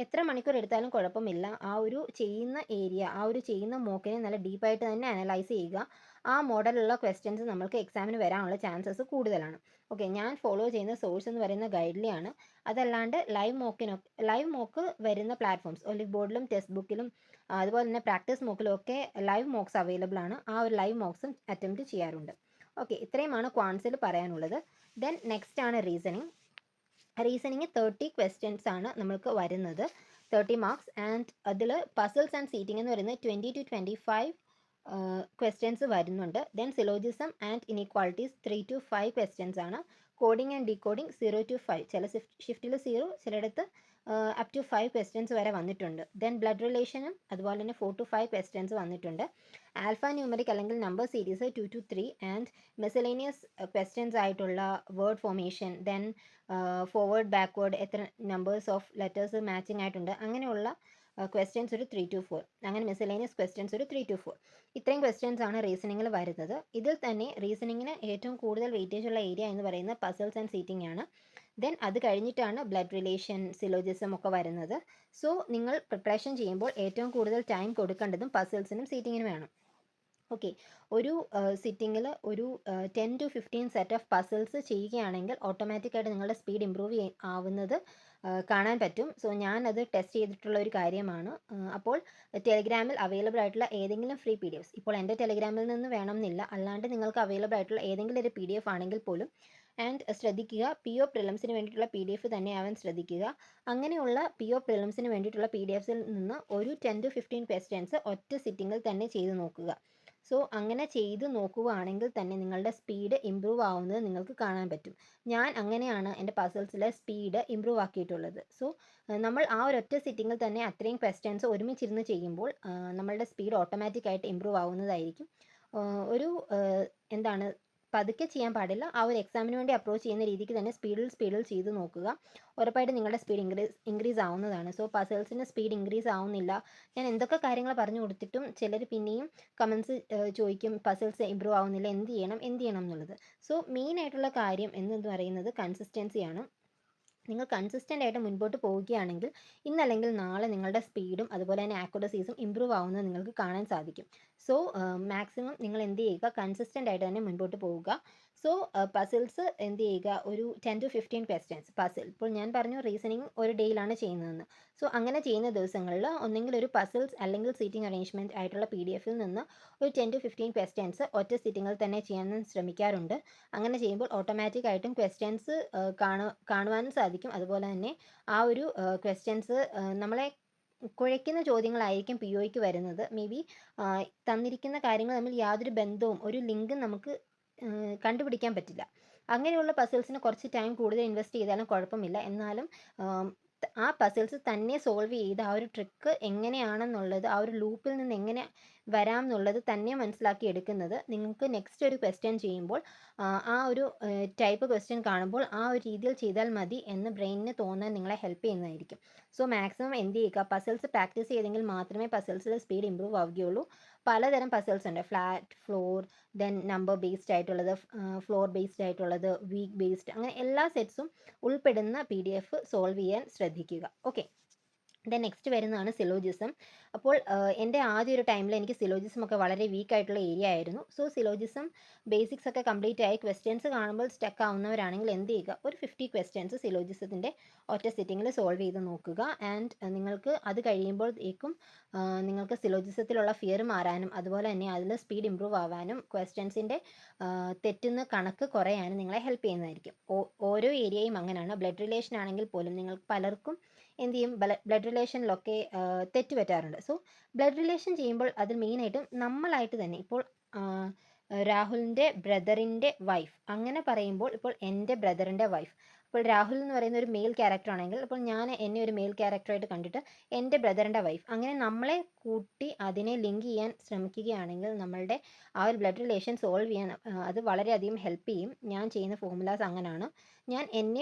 എത്ര മണിക്കൂർ എടുത്താലും കുഴപ്പമില്ല. ആ ഒരു ചെയ്യുന്ന ഏരിയ, ആ ഒരു ചെയ്യുന്ന മോക്കിനെ നല്ല ഡീപ്പായിട്ട് തന്നെ അനലൈസ് ചെയ്യുക. ആ മോഡലുള്ള ക്വസ്റ്റ്യൻസ് നമ്മൾക്ക് എക്സാമിന് വരാനുള്ള ചാൻസസ് കൂടുതലാണ്. ഓക്കെ, ഞാൻ ഫോളോ ചെയ്യുന്ന സോഴ്സ് എന്ന് പറയുന്ന ഗൈഡ്ലി ആണ്. അതല്ലാണ്ട് ലൈവ് മോക്ക് വരുന്ന പ്ലാറ്റ്ഫോംസ് ഒലിവ് ബോർഡിലും ടെക്സ്റ്റ് ബുക്കിലും അതുപോലെ തന്നെ പ്രാക്ടീസ് മോക്കിലും ഒക്കെ ലൈവ് മോക്സ് അവൈലബിൾ ആണ്. ആ ഒരു ലൈവ് മോക്സും അറ്റംപ്റ്റ് ചെയ്യാറുണ്ട്. ഓക്കെ, ഇത്രയുമാണ് ക്വാൻസിൽ പറയാനുള്ളത്. ദെൻ നെക്സ്റ്റ് ആണ് റീസണിങ്. 30 ക്വസ്റ്റ്യൻസ് ആണ് നമ്മൾക്ക് വരുന്നത്, 30 മാർക്സ്. ആൻഡ് അതിൽ പസിൽസ് ആൻഡ് സീറ്റിംഗ് എന്ന് പറയുന്നത് 20 to 25 ക്വസ്റ്റ്യൻസ് വരുന്നുണ്ട്. Then syllogism and inequalities 3 to 5 questions ആണ്. കോഡിംഗ് ആൻഡ് ഡീകോഡിംഗ് 0 to 5, ചില ഷിഫ്റ്റിൽ 0, ചിലയിടത്ത് അപ് ടു 5 ക്വസ്റ്റ്യൻസ് വരെ വന്നിട്ടുണ്ട്. ദെൻ ബ്ലഡ് റിലേഷനും അതുപോലെ തന്നെ 4 to 5 ക്വസ്റ്റ്യൻസ് വന്നിട്ടുണ്ട്. ആൽഫ ന്യൂമറിക് അല്ലെങ്കിൽ number series 2 to 3. And miscellaneous questions ആയിട്ടുള്ള word formation, then forward backward എത്ര നമ്പേഴ്സ് ഓഫ് ലെറ്റേഴ്സ് മാച്ചിങ് ആയിട്ടുണ്ട്, അങ്ങനെയുള്ള ക്വസ്റ്റ്യൻസ് ഒരു 3 to 4. അങ്ങനെ മിസലേനിയസ് ക്വസ്റ്റ്യൻസ് ഒരു 3 to 4. ഇത്രയും ക്വസ്റ്റ്യൻസ് ആണ് റീസണിങ്ങിൽ വരുന്നത്. ഇതിൽ തന്നെ റീസണിങ്ങിന് ഏറ്റവും കൂടുതൽ വെയിറ്റേജ് ഉള്ള ഏരിയ എന്ന് പറയുന്നത് പസിൽസ് ആൻഡ് സീറ്റിംഗ് ആണ്. ദെൻ അത് കഴിഞ്ഞിട്ടാണ് ബ്ലഡ് റിലേഷൻ, സിലോജിസം ഒക്കെ വരുന്നത്. സോ നിങ്ങൾ പ്രിപ്പറേഷൻ ചെയ്യുമ്പോൾ ഏറ്റവും കൂടുതൽ ടൈം കൊടുക്കേണ്ടതും പസിൽസിനും സീറ്റിങ്ങിനും വേണം. ഓക്കെ, ഒരു സിറ്റിങ്ങിൽ ഒരു 10 to 15 സെറ്റ് ഓഫ് പസിൽസ് ചെയ്യുകയാണെങ്കിൽ ഓട്ടോമാറ്റിക്കായിട്ട് നിങ്ങളുടെ സ്പീഡ് ഇമ്പ്രൂവ് ആവുന്നത് കാണാൻ പറ്റും. സോ ഞാനത് ടെസ്റ്റ് ചെയ്തിട്ടുള്ള ഒരു കാര്യമാണ്. അപ്പോൾ ടെലിഗ്രാമിൽ അവൈലബിൾ ആയിട്ടുള്ള ഏതെങ്കിലും ഫ്രീ PDFs, ഇപ്പോൾ എൻ്റെ ടെലിഗ്രാമിൽ നിന്ന് വേണമെന്നില്ല, അല്ലാണ്ട് നിങ്ങൾക്ക് അവൈലബിൾ ആയിട്ടുള്ള ഏതെങ്കിലും ഒരു PDF ആണെങ്കിൽ പോലും. ആൻഡ് ശ്രദ്ധിക്കുക, PO പ്രിലിംസിന് വേണ്ടിയിട്ടുള്ള PDF തന്നെ ആവാൻ ശ്രദ്ധിക്കുക. അങ്ങനെയുള്ള PO പ്രിലിംസിന് വേണ്ടിയിട്ടുള്ള PDFസിൽ നിന്ന് ഒരു 10 to 15 ക്വസ്റ്റ്യൻസ് ഒറ്റ സിറ്റിങ്ങിൽ തന്നെ ചെയ്ത് നോക്കുക. സോ അങ്ങനെ ചെയ്ത് നോക്കുകയാണെങ്കിൽ തന്നെ നിങ്ങളുടെ സ്പീഡ് ഇമ്പ്രൂവ് ആവുന്നത് നിങ്ങൾക്ക് കാണാൻ പറ്റും. ഞാൻ അങ്ങനെയാണ് എൻ്റെ പസിൽസിലെ സ്പീഡ് ഇമ്പ്രൂവ് ആക്കിയിട്ടുള്ളത്. സോ നമ്മൾ ആ ഒരൊറ്റ സിറ്റിങ്ങിൽ തന്നെ അത്രയും ക്വസ്റ്റ്യൻസ് ഒരുമിച്ചിരുന്ന് ചെയ്യുമ്പോൾ നമ്മളുടെ സ്പീഡ് ഓട്ടോമാറ്റിക്കായിട്ട് ഇമ്പ്രൂവ് ആവുന്നതായിരിക്കും. ഒരു എന്താണ്, പതുക്കെ ചെയ്യാൻ പാടില്ല. ആ ഒരു എക്സാമിന് വേണ്ടി അപ്രോച്ച് ചെയ്യുന്ന രീതിക്ക് തന്നെ സ്പീഡിൽ ചെയ്ത് നോക്കുക. ഉറപ്പായിട്ടും നിങ്ങളുടെ സ്പീഡ് ഇൻക്രീസ് ആവുന്നതാണ്. സോ പസിൽസിൻ്റെ സ്പീഡ് ഇൻക്രീസ് ആവുന്നില്ല, ഞാൻ എന്തൊക്കെ കാര്യങ്ങൾ പറഞ്ഞു കൊടുത്തിട്ടും ചിലർ പിന്നെയും കമൻസ് ചോദിക്കും, പസിൽസ് ഇമ്പ്രൂവ് ആവുന്നില്ല, എന്ത് ചെയ്യണം എന്നുള്ളത്. സോ മെയിൻ ആയിട്ടുള്ള കാര്യം എന്ന് പറയുന്നത് കൺസിസ്റ്റൻസിയാണ്. നിങ്ങൾ കൺസിസ്റ്റൻ്റ് ആയിട്ട് മുൻപോട്ട് പോവുകയാണെങ്കിൽ ഇന്നല്ലെങ്കിൽ നാളെ നിങ്ങളുടെ സ്പീഡും അതുപോലെ തന്നെ ആക്യുറസീസും ഇമ്പ്രൂവ് ആവുന്നത് നിങ്ങൾക്ക് കാണാൻ സാധിക്കും. സോ മാക്സിമം നിങ്ങൾ എന്ത് ചെയ്യുക, കൺസിസ്റ്റൻ്റ് ആയിട്ട് തന്നെ മുൻപോട്ട് പോവുക. സോ പസിൽസ് എന്ത് ചെയ്യുക, ഒരു 10 to 15 ക്വസ്റ്റ്യൻസ് പസിൽ. ഇപ്പോൾ ഞാൻ പറഞ്ഞു റീസണിങ് ഒരു ഡേയിലാണ് ചെയ്യുന്നതെന്ന്. സോ അങ്ങനെ ചെയ്യുന്ന ദിവസങ്ങളിൽ ഒന്നെങ്കിൽ ഒരു പസിൽസ് അല്ലെങ്കിൽ സീറ്റിംഗ് അറേഞ്ച്മെൻറ്റ് ആയിട്ടുള്ള PDFിൽ നിന്ന് ഒരു 10 to 15 ക്വസ്റ്റ്യൻസ് ഒറ്റ സിറ്റിങ്ങിൽ തന്നെ ചെയ്യാൻ ശ്രമിക്കാറുണ്ട്. അങ്ങനെ ചെയ്യുമ്പോൾ ഓട്ടോമാറ്റിക് ആയിട്ടും ക്വസ്റ്റ്യൻസ് കാണുവാനും സാധിക്കും. അതുപോലെ തന്നെ ആ ഒരു ക്വസ്റ്റ്യൻസ് നമ്മളെ കുഴയ്ക്കുന്ന ചോദ്യങ്ങളായിരിക്കും POയ്ക്ക് വരുന്നത്. മേ ബി തന്നിരിക്കുന്ന കാര്യങ്ങൾ തമ്മിൽ യാതൊരു ബന്ധവും ഒരു ലിങ്കും നമുക്ക് കണ്ടുപിടിക്കാൻ പറ്റില്ല. അങ്ങനെയുള്ള പസിൽസിന് കുറച്ച് ടൈം കൂടുതൽ ഇൻവെസ്റ്റ് ചെയ്താലും കുഴപ്പമില്ല. എന്നാലും ആ പസിൽസ് തന്നെ സോൾവ് ചെയ്ത് ആ ഒരു ട്രിക്ക് എങ്ങനെയാണെന്നുള്ളത്, ആ ഒരു ലൂപ്പിൽ നിന്ന് എങ്ങനെ വരാം എന്നുള്ളത് തന്നെ മനസ്സിലാക്കി എടുക്കുന്നത് നിങ്ങൾക്ക് നെക്സ്റ്റ് ഒരു ക്വസ്റ്റ്യൻ ചെയ്യുമ്പോൾ ആ ഒരു ടൈപ്പ് ക്വസ്റ്റ്യൻ കാണുമ്പോൾ ആ ഒരു രീതിയിൽ ചെയ്താൽ മതി എന്ന് ബ്രെയിനിന് തോന്നാൻ നിങ്ങളെ ഹെൽപ്പ് ചെയ്യുന്നതായിരിക്കും. സോ മാക്സിമം എന്ത് ചെയ്യുക, പസിൽസ് പ്രാക്ടീസ് ചെയ്തെങ്കിൽ മാത്രമേ പസിൽസിൽ സ്പീഡ് ഇമ്പ്രൂവ് ആവുകയുള്ളൂ. പലതരം പസിൽസ് ഉണ്ട്, flat, floor, then number based ആയിട്ടുള്ളത്, ഫ്ലോർ ബേസ്ഡ് ആയിട്ടുള്ളത്, വീക്ക് ബേസ്ഡ്, അങ്ങനെ എല്ലാ സെറ്റ്സും ഉൾപ്പെടുന്ന PDF സോൾവ് ചെയ്യാൻ ശ്രദ്ധിക്കുക. ഓക്കെ, ദെൻ നെക്സ്റ്റ് വരുന്നതാണ് സിലോജിസം. അപ്പോൾ എൻ്റെ ആദ്യ ഒരു ടൈമിൽ എനിക്ക് സിലോജിസം ഒക്കെ വളരെ വീക്ക് ആയിട്ടുള്ള ഏരിയ ആയിരുന്നു. സോ സിലോജിസം ബേസിക്സ് ഒക്കെ കംപ്ലീറ്റ് ആയി ക്വസ്റ്റ്യൻസ് കാണുമ്പോൾ സ്റ്റക്ക് ആവുന്നവരാണെങ്കിൽ എന്ത് ചെയ്യുക, ഒരു 50 ക്വസ്റ്റ്യൻസ് സിലോജിസത്തിൻ്റെ ഒറ്റ സിറ്റിങ്ങിൽ സോൾവ് ചെയ്ത് നോക്കുക. ആൻഡ് നിങ്ങൾക്ക് അത് കഴിയുമ്പോഴേക്കും നിങ്ങൾക്ക് സിലോജിസത്തിലുള്ള ഫിയർ മാറാനും അതുപോലെ തന്നെ അതിൽ സ്പീഡ് ഇമ്പ്രൂവ് ആവാനും ക്വസ്റ്റ്യൻസിൻ്റെ തെറ്റുന്ന കണക്ക് കുറയാനും നിങ്ങളെ ഹെൽപ്പ് ചെയ്യുന്നതായിരിക്കും. ഓരോ ഏരിയയും അങ്ങനെയാണ്. ബ്ലഡ് റിലേഷൻ ആണെങ്കിൽ പോലും നിങ്ങൾക്ക് പലർക്കും എന്ത് ചെയ്യും, ബ്ലഡ് റിലേഷനിലൊക്കെ തെറ്റ് പറ്റാറുണ്ട്. സോ ബ്ലഡ് റിലേഷൻ ചെയ്യുമ്പോൾ അതിൽ മെയിനായിട്ടും നമ്മളായിട്ട് തന്നെ ഇപ്പോൾ രാഹുലിൻ്റെ ബ്രദറിൻ്റെ വൈഫ് അങ്ങനെ പറയുമ്പോൾ, ഇപ്പോൾ എൻ്റെ ബ്രദറിൻ്റെ വൈഫ്, ഇപ്പോൾ രാഹുൽ എന്ന് പറയുന്ന ഒരു മെയിൽ ക്യാരക്ടർ ആണെങ്കിൽ അപ്പോൾ ഞാൻ എന്നെ ഒരു മെയിൽ ക്യാരക്ടറായിട്ട് കണ്ടിട്ട് എൻ്റെ ബ്രദറിൻ്റെ വൈഫ് അങ്ങനെ നമ്മളെ കൂട്ടി അതിനെ ലിങ്ക് ചെയ്യാൻ ശ്രമിക്കുകയാണെങ്കിൽ നമ്മളുടെ ആ ഒരു ബ്ലഡ് റിലേഷൻ സോൾവ് ചെയ്യാൻ അത് വളരെയധികം ഹെൽപ്പ് ചെയ്യും. ഞാൻ ചെയ്യുന്ന ഫോർമുലാസ് അങ്ങനെയാണ്. ഞാൻ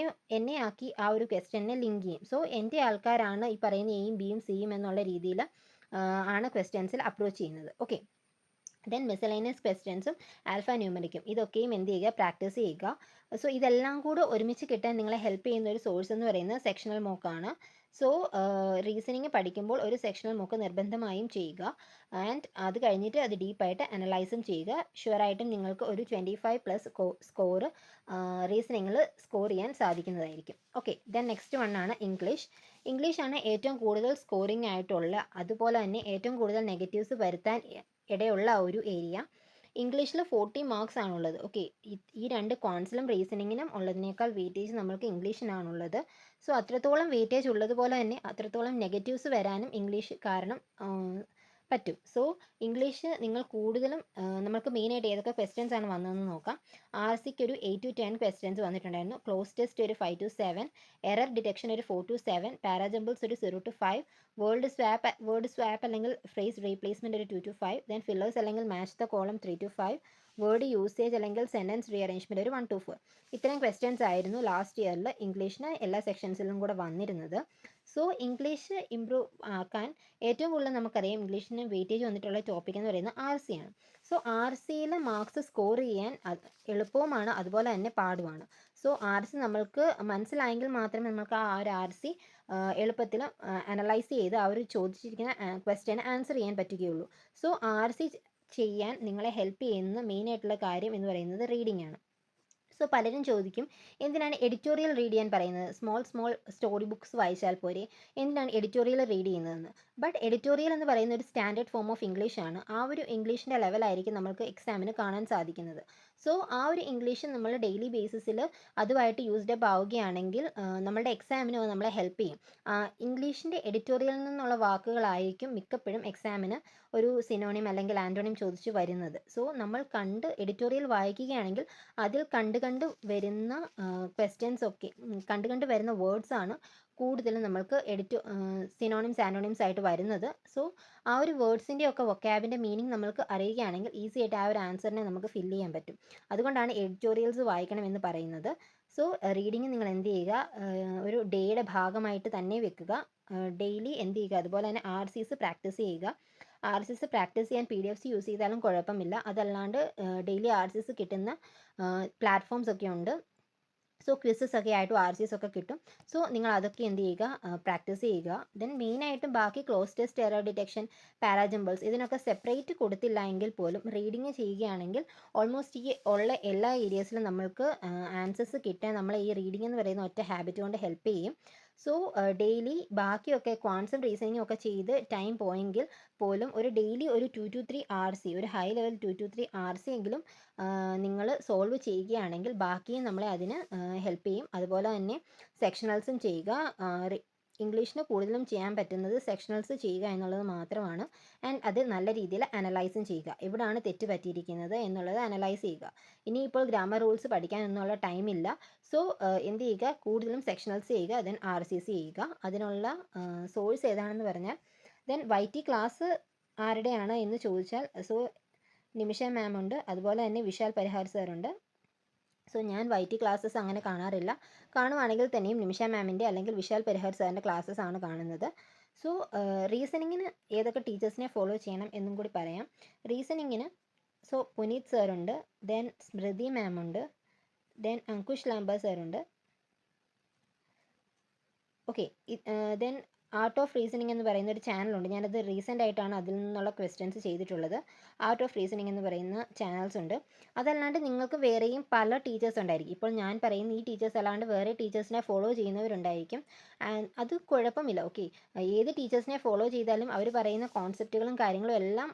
എന്നെ ആക്കി ആ ഒരു ക്വസ്റ്റ്യനെ ലിങ്ക് ചെയ്യും. സോ എൻ്റെ ആൾക്കാരാണ് ഈ പറയുന്ന എയും ബിയും സിയും എന്നുള്ള രീതിയിൽ ആണ് ക്വസ്റ്റ്യൻസിൽ അപ്രോച്ച് ചെയ്യുന്നത്. ഓക്കെ, ദെൻ മിസലേനിയസ് ക്വസ്റ്റ്യൻസും ആൽഫ ന്യൂമറിക്കും ഇതൊക്കെയും എന്ത് ചെയ്യുക, പ്രാക്ടീസ് ചെയ്യുക. സോ ഇതെല്ലാം കൂടെ ഒരുമിച്ച് കിട്ടാൻ നിങ്ങളെ ഹെൽപ്പ് ചെയ്യുന്ന ഒരു സോഴ്സ് എന്ന് പറയുന്നത് സെക്ഷണൽ മോക്കാണ്. സോ റീസണിങ് പഠിക്കുമ്പോൾ ഒരു സെക്ഷണൽ മോക്ക് നിർബന്ധമായും ചെയ്യുക. ആൻഡ് അത് കഴിഞ്ഞിട്ട് അത് ഡീപ്പായിട്ട് അനലൈസും ചെയ്യുക. ഷുവറായിട്ടും നിങ്ങൾക്ക് ഒരു 25+ സ്കോർ റീസണിങ്ങിൽ സ്കോർ ചെയ്യാൻ സാധിക്കുന്നതായിരിക്കും. ഓക്കെ, ദെൻ നെക്സ്റ്റ് വൺ ആണ് ഇംഗ്ലീഷ്. ഇംഗ്ലീഷാണ് ഏറ്റവും കൂടുതൽ സ്കോറിംഗ് ആയിട്ടുള്ള, അതുപോലെ തന്നെ ഏറ്റവും കൂടുതൽ നെഗറ്റീവ്സ് വരുത്താൻ ഇടയുള്ള ഒരു ഏരിയ. ഇംഗ്ലീഷിൽ 40 മാർക്സ് ആണുള്ളത്. ഓക്കെ, ഈ രണ്ട് ക്വാൺസിലും റീസണിങ്ങിനും ഉള്ളതിനേക്കാൾ വെയിറ്റേജ് നമ്മൾക്ക് ഇംഗ്ലീഷിനാണുള്ളത്. സോ അത്രത്തോളം വെയിറ്റേജ് ഉള്ളതുപോലെ തന്നെ അത്രത്തോളം നെഗറ്റീവ്സ് വരാനും ഇംഗ്ലീഷ് കാരണം പറ്റും. സോ ഇംഗ്ലീഷ് നിങ്ങൾ കൂടുതലും നമുക്ക് മെയിനായിട്ട് ഏതൊക്കെ ക്വസ്റ്റ്യൻസ് ആണ് വന്നതെന്ന് നോക്കാം. ആർ സിക്ക് ഒരു 8 to 10 ക്വസ്റ്റ്യൻസ് വന്നിട്ടുണ്ടായിരുന്നു. ക്ലോസ് ടെസ്റ്റ് ഒരു 5 to 7, എറർ ഡിറ്റക്ഷൻ ഒരു 4 to 7, പാരാജമ്പിൾസ് ഒരു 0 to 5, വേർഡ് സ്വാപ്പ് അല്ലെങ്കിൽ ഫ്രേസ് റീപ്ലേസ്മെൻറ്റ് ഒരു 2 to 5, ദെൻ ഫില്ലേഴ്സ് അല്ലെങ്കിൽ match the column 3 to 5, word usage അല്ലെങ്കിൽ സെൻറ്റൻസ് റീഅറേഞ്ച്മെൻറ്റ് ഒരു 1 to 4. ഇത്രയും ക്വസ്റ്റ്യൻസ് ആയിരുന്നു ലാസ്റ്റ് ഇയറിൽ ഇംഗ്ലീഷിന് എല്ലാ സെക്ഷൻസിലും കൂടെ വന്നിരുന്നത്. സോ ഇംഗ്ലീഷ് ഇംപ്രൂവ് ആക്കാൻ ഏറ്റവും കൂടുതൽ നമുക്കറിയാം ഇംഗ്ലീഷിന് വെയിറ്റേജ് വന്നിട്ടുള്ള ടോപ്പിക് എന്ന് പറയുന്നത് ആർ സി ആണ്. സോ ആർ സിയിൽ മാർക്സ് സ്കോർ ചെയ്യാൻ എളുപ്പവുമാണ് അതുപോലെ തന്നെ പാടുമാണ്. സോ ആർ സി നമ്മൾക്ക് മനസ്സിലായെങ്കിൽ മാത്രമേ നമുക്ക് ആ ഒരു ആർ സി എളുപ്പത്തിൽ അനലൈസ് ചെയ്ത് അവർ ചോദിച്ചിരിക്കുന്ന ക്വസ്റ്റ്യന് ആൻസർ ചെയ്യാൻ പറ്റുകയുള്ളൂ. സോ ആർ സി ചെയ്യാൻ നിങ്ങളെ ഹെൽപ്പ് ചെയ്യുന്ന മെയിനായിട്ടുള്ള കാര്യം എന്ന് പറയുന്നത് റീഡിംഗ് ആണ്. സോ പലരും ചോദിക്കും, എന്തിനാണ് എഡിറ്റോറിയൽ റീഡ് ചെയ്യാൻ പറയുന്നത്, സ്മോൾ സ്റ്റോറി ബുക്സ് വായിച്ചാൽ പോരെ, എന്തിനാണ് എഡിറ്റോറിയൽ റീഡ് ചെയ്യുന്നതെന്ന്. ബട്ട് എഡിറ്റോറിയൽ എന്ന് പറയുന്ന ഒരു സ്റ്റാൻഡേർഡ് ഫോം ഓഫ് ഇംഗ്ലീഷ് ആണ്. ആ ഒരു ഇംഗ്ലീഷിൻ്റെ ലെവലായിരിക്കും നമുക്ക് എക്സാമിന് കാണാൻ സാധിക്കുന്നത്. സോ ആ ഒരു ഇംഗ്ലീഷ് നമ്മൾ ഡെയിലി ബേസിസിൽ അതുമായിട്ട് യൂസ്ഡ് അപ്പ് ആവുകയാണെങ്കിൽ നമ്മളുടെ എക്സാമിന് നമ്മളെ ഹെൽപ്പ് ചെയ്യും. ഇംഗ്ലീഷിൻ്റെ എഡിറ്റോറിയലിൽ നിന്നുള്ള വാക്കുകളായിരിക്കും മിക്കപ്പോഴും എക്സാമിന് ഒരു സിനോണിം അല്ലെങ്കിൽ ആൻറ്റോണിം ചോദിച്ച് വരുന്നത്. സോ നമ്മൾ എഡിറ്റോറിയൽ വായിക്കുകയാണെങ്കിൽ അതിൽ കണ്ട് വരുന്ന ക്വസ്റ്റ്യൻസ് ഒക്കെ കണ്ട് വരുന്ന വേർഡ്സ് ആണ് കൂടുതലും നമ്മൾക്ക് സിനോണിംസ് ആൻറ്റോണിംസ് ആയിട്ട് വരുന്നത്. സോ ആ ഒരു വേർഡ്സിൻ്റെ ഒക്കെ വൊക്കാബിൻ്റെ മീനിങ് നമ്മൾക്ക് അറിയുകയാണെങ്കിൽ ഈസി ആയിട്ട് ആ ഒരു ആൻസറിനെ നമുക്ക് ഫില്ല് ചെയ്യാൻ പറ്റും. അതുകൊണ്ടാണ് എഡിറ്റോറിയൽസ് വായിക്കണം എന്ന് പറയുന്നത്. സോ റീഡിങ് നിങ്ങൾ എന്ത് ചെയ്യുക, ഒരു ഡേയുടെ ഭാഗമായിട്ട് തന്നെ വെക്കുക. ഡെയിലി എന്ത് ചെയ്യുക, അതുപോലെ തന്നെ ആർ സീസ് പ്രാക്ടീസ് ചെയ്യുക. ആർ സി എസ് പ്രാക്ടീസ് ചെയ്യാൻ PDFs യൂസ് ചെയ്താലും കുഴപ്പമില്ല. അതല്ലാണ്ട് ഡെയിലി ആർ സി എസ് കിട്ടുന്ന പ്ലാറ്റ്ഫോംസ് ഒക്കെ ഉണ്ട്. സോ ക്വിസസ് ഒക്കെ ആയിട്ടും ആർ സി എസ് ഒക്കെ കിട്ടും. സോ നിങ്ങൾ അതൊക്കെ എന്ത് ചെയ്യുക, പ്രാക്ടീസ് ചെയ്യുക. ദെൻ മെയിനായിട്ടും ബാക്കി ക്ലോസ് ടെസ്റ്റ്, എറർ ഡിറ്റക്ഷൻ, പാരാജമ്പിൾസ് ഇതിനൊക്കെ സെപ്പറേറ്റ് കൊടുത്തില്ല എങ്കിൽ പോലും റീഡിങ് ചെയ്യുകയാണെങ്കിൽ ഓൾമോസ്റ്റ് ഈ ഉള്ള എല്ലാ ഏരിയസിലും നമ്മൾക്ക് ആൻസേഴ്സ് കിട്ടാൻ നമ്മളെ ഈ റീഡിംഗ് എന്ന് പറയുന്ന ഒറ്റ ഹാബിറ്റ് കൊണ്ട് ഹെൽപ്പ് ചെയ്യും. സോ ഡെയിലി ബാക്കിയൊക്കെ ക്വാൺസും റീസണിങ്ങും ഒക്കെ ചെയ്ത് ടൈം പോയെങ്കിൽ പോലും ഒരു ഡെയിലി ഒരു 2 to 3 RC, ഒരു ഹൈ ലെവൽ 2 to 3 RC എങ്കിലും നിങ്ങൾ സോൾവ് ചെയ്യുകയാണെങ്കിൽ ബാക്കിയും നമ്മളെ അതിന് ഹെൽപ്പ് ചെയ്യും. അതുപോലെ തന്നെ സെക്ഷണൽസും ചെയ്യുക. ഇംഗ്ലീഷിന് കൂടുതലും ചെയ്യാൻ പറ്റുന്നത് സെക്ഷണൽസ് ചെയ്യുക എന്നുള്ളത് മാത്രമാണ്. ആൻഡ് അത് നല്ല രീതിയിൽ അനലൈസും ചെയ്യുക. എവിടെയാണ് തെറ്റ് പറ്റിയിരിക്കുന്നത് എന്നുള്ളത് അനലൈസ് ചെയ്യുക. ഇനിയിപ്പോൾ ഗ്രാമർ റൂൾസ് പഠിക്കാനൊന്നുള്ള ടൈമില്ല. സോ എന്ത് ചെയ്യുക, കൂടുതലും സെക്ഷണൽസ് ചെയ്യുക, ദെൻ RCC ചെയ്യുക. അതിനുള്ള സോഴ്സ് ഏതാണെന്ന് പറഞ്ഞാൽ, ദെൻ YT ക്ലാസ് ആരുടെയാണ് എന്ന് ചോദിച്ചാൽ, സോ നിമിഷ മാം ഉണ്ട്, അതുപോലെ തന്നെ വിശാൽ പരിഹാർ സാറുണ്ട്. സോ ഞാൻ YT ക്ലാസ്സസ് അങ്ങനെ കാണാറില്ല. കാണുവാണെങ്കിൽ തന്നെയും നിമിഷ മാമിൻ്റെ അല്ലെങ്കിൽ വിശാൽ പരിഹാർ സാറിൻ്റെ ക്ലാസ്സസ് ആണ് കാണുന്നത്. സോ റീസണിങ്ങിന് ഏതൊക്കെ ടീച്ചേഴ്സിനെ ഫോളോ ചെയ്യണം എന്നും കൂടി പറയാം. റീസണിങ്ങിന് സോ പുനീത് സാറുണ്ട്, ദെൻ സ്മൃതി മാം ഉണ്ട്, ദെൻ അങ്കുഷ് ലാംബ സാറുണ്ട്. Okay, then art of reasoning എന്ന് പറയുന്ന ഒരു ചാനലുണ്ട്. ഞാനത് റീസെൻ്റ് ആയിട്ടാണ് അതിൽ നിന്നുള്ള ക്വസ്റ്റ്യൻസ് ചെയ്തിട്ടുള്ളത്. ആർട്ട് ഓഫ് റീസണിംഗ് എന്ന് പറയുന്ന ചാനൽസ് ഉണ്ട്. അതല്ലാണ്ട് നിങ്ങൾക്ക് വേറെയും പല ടീച്ചേഴ്സ് ഉണ്ടായിരിക്കും. ഇപ്പോൾ ഞാൻ പറയുന്ന ഈ ടീച്ചേഴ്സ് അല്ലാണ്ട് വേറെ ടീച്ചേഴ്സിനെ ഫോളോ ചെയ്യുന്നവരുണ്ടായിരിക്കും. ആൻഡ് അത് കുഴപ്പമില്ല. ഓക്കെ, ഏത് ടീച്ചേഴ്സിനെ ഫോളോ ചെയ്താലും അവർ പറയുന്ന കോൺസെപ്റ്റുകളും കാര്യങ്ങളും എല്ലാം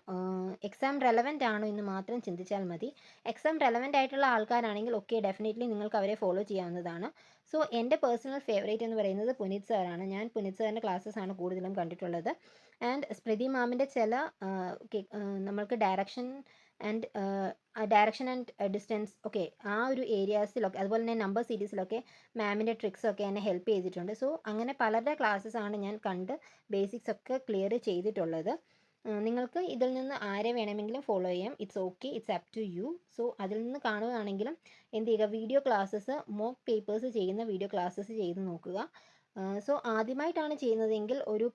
എക്സാം റെലവൻ്റ് ആണോ എന്ന് മാത്രം ചിന്തിച്ചാൽ മതി. എക്സാം റെലവൻ്റ് ആയിട്ടുള്ള ആൾക്കാരാണെങ്കിൽ ഓക്കെ, ഡെഫിനറ്റ്ലി നിങ്ങൾക്ക് അവരെ ഫോളോ ചെയ്യാവുന്നതാണ്. സോ എൻ്റെ പേഴ്സണൽ ഫേവറേറ്റ് എന്ന് പറയുന്നത് പുനീത് സാറാണ്. ഞാൻ പുനീത് സാറിൻ്റെ ക്ലാസ്സസ് ആണ് കൂടുതലും കണ്ടിട്ടുള്ളത്. ആൻഡ് സ്മൃതി മാമിൻ്റെ ചില നമ്മൾക്ക് ഡയറക്ഷൻ ആൻഡ് ഡിസ്റ്റൻസ് ഒക്കെ ആ ഒരു ഏരിയാസിലൊക്കെ, അതുപോലെ തന്നെ നമ്പർ സീരീസിലൊക്കെ മാമിൻ്റെ ട്രിക്സ് ഒക്കെ എന്നെ ഹെൽപ്പ് ചെയ്തിട്ടുണ്ട്. സോ അങ്ങനെ പലരുടെ ക്ലാസ്സസ് ആണ് ഞാൻ കണ്ട് ബേസിക്സ് ഒക്കെ ക്ലിയർ ചെയ്തിട്ടുള്ളത്. നിങ്ങൾക്ക് ഇതിൽ നിന്ന് ആരെ വേണമെങ്കിലും ഫോളോ ചെയ്യാം. It's okay, it's up to you. So അതിൽ നിന്ന് കാണുകയാണെങ്കിലും എന്ത് ചെയ്യുക, വീഡിയോ ക്ലാസ്സസ്, മോക്ക് പേപ്പേഴ്സ് ചെയ്യുന്ന വീഡിയോ ക്ലാസ്സസ് ചെയ്ത് നോക്കുക. സോ ആദ്യമായിട്ടാണ് ചെയ്യുന്നതെങ്കിൽ ഒരു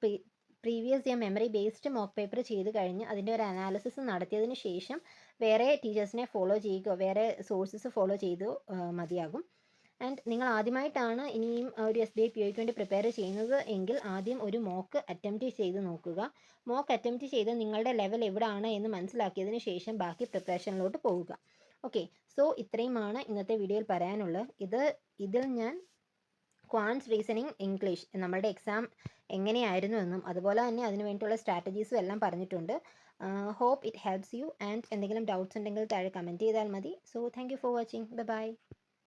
previous year memory based mock paper ചെയ്ത് കഴിഞ്ഞ് അതിൻ്റെ ഒരു അനാലിസിസ് നടത്തിയതിന് ശേഷം വേറെ ടീച്ചേഴ്സിനെ ഫോളോ ചെയ്യുകയോ വേറെ സോഴ്സസ് ഫോളോ ചെയ്തോ മതിയാകും. ആൻഡ് നിങ്ങൾ ആദ്യമായിട്ടാണ് ഇനിയും ഒരു SBI POയ്ക്ക് വേണ്ടി പ്രിപ്പയർ ചെയ്യുന്നത് എങ്കിൽ ആദ്യം ഒരു മോക്ക് അറ്റംപ്റ്റ് ചെയ്ത് നോക്കുക. മോക്ക് അറ്റംപ്റ്റ് ചെയ്ത് നിങ്ങളുടെ ലെവൽ എവിടെയാണ് എന്ന് മനസ്സിലാക്കിയതിന് ശേഷം ബാക്കി പ്രിപ്പറേഷനിലോട്ട് പോവുക. ഓക്കെ, സോ ഇത്രയുമാണ് ഇന്നത്തെ വീഡിയോയിൽ പറയാനുള്ളത്. ഇതിൽ ഞാൻ ക്വാൻസ് റീസണിങ് ഇംഗ്ലീഷ് നമ്മളുടെ എക്സാം എങ്ങനെയായിരുന്നു എന്നും അതുപോലെ തന്നെ അതിന് വേണ്ടിയിട്ടുള്ള സ്ട്രാറ്റജീസും എല്ലാം പറഞ്ഞിട്ടുണ്ട്. Hope it helps you. And എന്തെങ്കിലും ഡൗട്ട്സ് ഉണ്ടെങ്കിൽ താഴെ കമൻറ്റ് ചെയ്താൽ മതി. So thank you for watching. By.